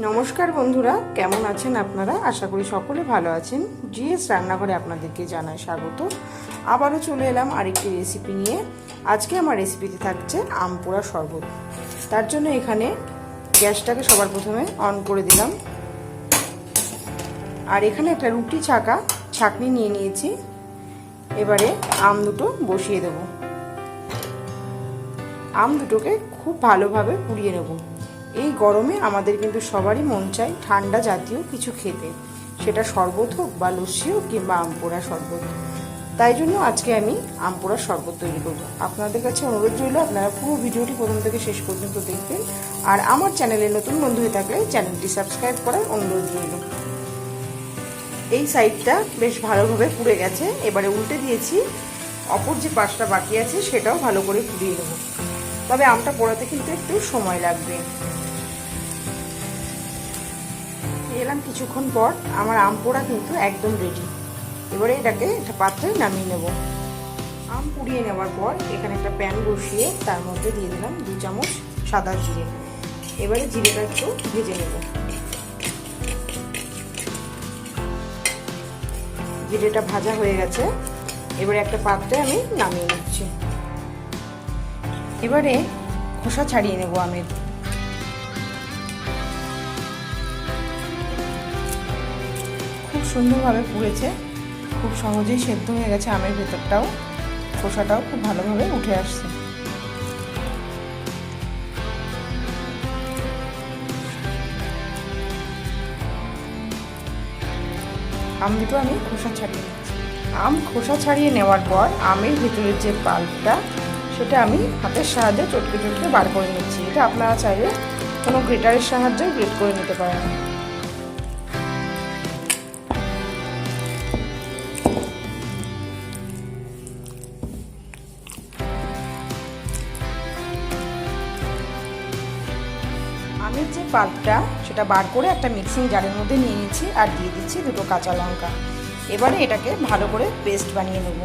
নমস্কার বন্ধুরা, কেমন আছেন আপনারা? আশা করি সকলে ভালো আছেন। জিএস রান্নাঘরে আপনাদেরকে জানাই স্বাগত। আবারও চলে এলাম আরেকটি রেসিপি নিয়ে। আজকে আমার রেসিপিতে থাকছে আম পোড়া শরবত। তার জন্য এখানে গ্যাসটাকে সবার প্রথমে অন করে দিলাম, আর এখানে একটা রুটি ছাঁকনি নিয়ে নিয়েছি। এবারে আম দুটো বসিয়ে দেব। আম দুটোকে খুব ভালোভাবে পুড়িয়ে নেব। এই গরমে আমাদের কিন্তু সবারই মন চায় ঠান্ডা জাতীয় কিছু খেতে, সেটা শরবত হোক বা লস্যি হোক কিংবা আম পোড়া শরবত। তাই জন্য আজকে আমি আম পোড়া শরবত তৈরি করব। আপনাদের কাছে অনুরোধ রইল আপনারা পুরো ভিডিওটি প্রথম থেকে শেষ পর্যন্ত দেখবেন, আর আমার চ্যানেলে নতুন বন্ধু হয়ে থাকলে চ্যানেলটি সাবস্ক্রাইব করার অনুরোধ রইল। এই সাইডটা বেশ ভালোভাবে পুড়ে গেছে, এবারে উল্টে দিয়েছি। অপর যে পাশটা বাকি আছে সেটাও ভালো করে পুড়িয়ে নেব, তবে আমটা পোড়াতে কিন্তু একটু সময় লাগবে। এলাম কিছুক্ষণ পর, আমার আম পোড়া কিন্তু একদম রেডি। এবারে এটাকে একটা পাত্রে নামিয়ে নেব। আম পুড়িয়ে নেওয়ার পর এখানে একটা প্যান বসিয়ে তার মধ্যে দিয়ে দিলাম 2 চামচ সাদা জিরে। এবারে জিরেটা একটু ভেজে নেব। জিরেটা ভাজা হয়ে গেছে, এবারে একটা পাত্রে আমি নামিয়ে নিচ্ছি। এবারে খোসা ছাড়িয়ে নেব আমের। খুব সুন্দরভাবে পুড়েছে, খুব সহজেই সেদ্ধ হয়ে গেছে আমের ভেতরটাও, খোসাটাও খুব ভালোভাবে উঠে আসছে। আম দুটো আমি খোসা ছাড়িয়ে নিচ্ছি। আম খোসা ছাড়িয়ে নেওয়ার পর আমের ভেতরের যে পাল্পটা সেটা আমি হাতের সাহায্যে চটকে চটকে বার করে নিচ্ছি। এটা আপনারা চাইলে কোনো গ্রেটারের সাহায্যে গ্রেট করে নিতে পারেন। আমের যে পাল্পটা সেটা বার করে একটা মিক্সিং জারের মধ্যে নিয়ে নিচ্ছি, আর দিয়ে দিচ্ছি 2টো কাঁচা লঙ্কা। এবারে এটাকে ভালো করে পেস্ট বানিয়ে নেব।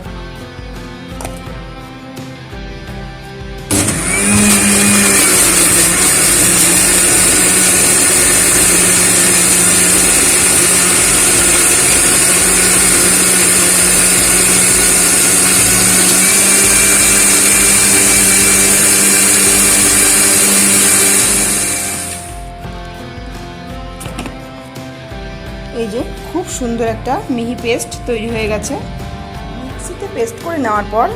এই যে খুব সুন্দর একটা মিহি পেস্ট তৈরি হয়ে গেছে। মিক্সিতে পেস্ট করে নেওয়ার পর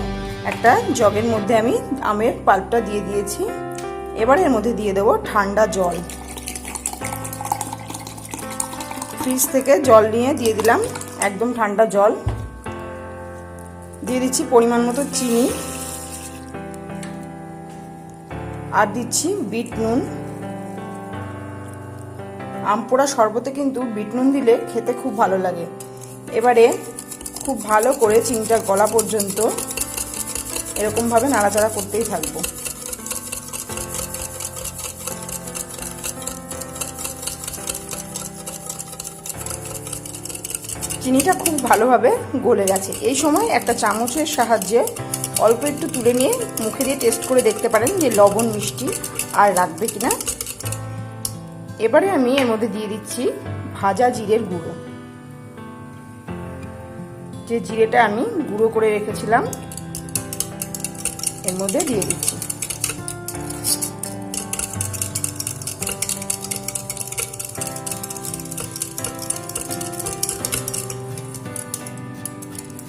একটা জগের মধ্যে আমি আমের পাল্পটা দিয়ে দিয়েছি। এবার এর মধ্যে দিয়ে দেবো ঠান্ডা জল। ফ্রিজ থেকে জল নিয়ে দিয়ে দিলাম একদম ঠান্ডা জল। দিয়ে দিচ্ছি পরিমাণ মতো চিনি, আর দিচ্ছি বিট নুন। আম পোড়া শরবতে কিন্তু বিট নুন দিলে খেতে খুব ভালো লাগে। এবারে খুব ভালো করে চিনিটা গলা পর্যন্ত এরকমভাবে নাড়াচাড়া করতেই থাকবো। চিনিটা খুব ভালোভাবে গলে গেছে। এই সময় একটা চামচের সাহায্যে অল্প একটু তুলে নিয়ে মুখে দিয়ে টেস্ট করে দেখতে পারেন যে লবণ মিষ্টি আর রাখবে কিনা। এবারে আমি এর মধ্যে দিয়ে দিচ্ছি ভাজা জিরের গুঁড়ো। যে জিরেটা আমি গুঁড়ো করে রেখেছিলাম এর মধ্যে দিয়ে দিচ্ছি।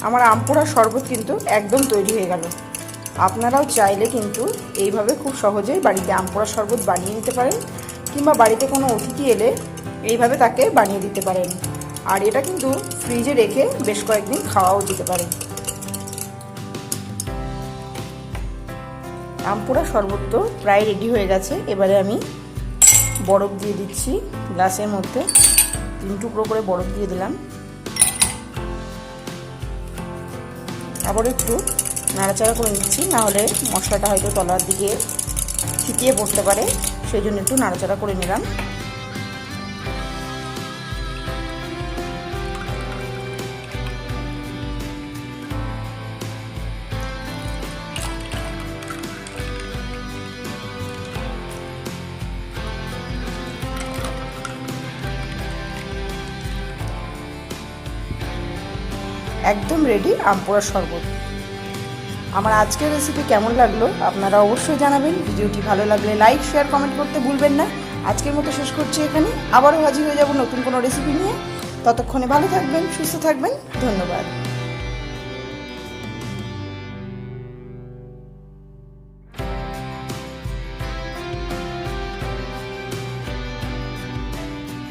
আমার আম পোড়া শরবত কিন্তু একদম তৈরি হয়ে গেল। আপনারাও চাইলে কিন্তু এইভাবে খুব সহজেই বাড়িতে আম পোড়া শরবত বানিয়ে নিতে পারেন, কিংবা বাড়িতে কোনো অতিথি এলে এইভাবে তাকে বানিয়ে দিতে পারেন। আর এটা কিন্তু ফ্রিজে রেখে বেশ কয়েকদিন খাওয়াও যেতে পারে। আম পোড়া শরবত তো প্রায় রেডি হয়ে গেছে। এবারে আমি বরফ দিয়ে দিচ্ছি গ্লাসের মধ্যে। 3 টুকরো করে বরফ দিয়ে দিলাম। আবার একটু নাড়াচাড়া করে নিচ্ছি, নাহলে মশলাটা হয়তো তলার দিকে ছিটিয়ে পড়তে পারে, সেই জন্য একটু নাড়াচাড়া করে নিলাম। একদম রেডি আম পোড়ার শরবত। আমার আজকের রেসিপি কেমন লাগলো আপনারা অবশ্যই জানাবেন। ভিডিওটি ভালো লাগলে লাইক শেয়ার কমেন্ট করতে ভুলবেন না। আজকের মতো শেষ করছি এখানে, আবারও হাজির হয়ে যাব নতুন কোনো রেসিপি নিয়ে। ততক্ষণে ভালো থাকবেন, সুস্থ থাকবেন, ধন্যবাদ।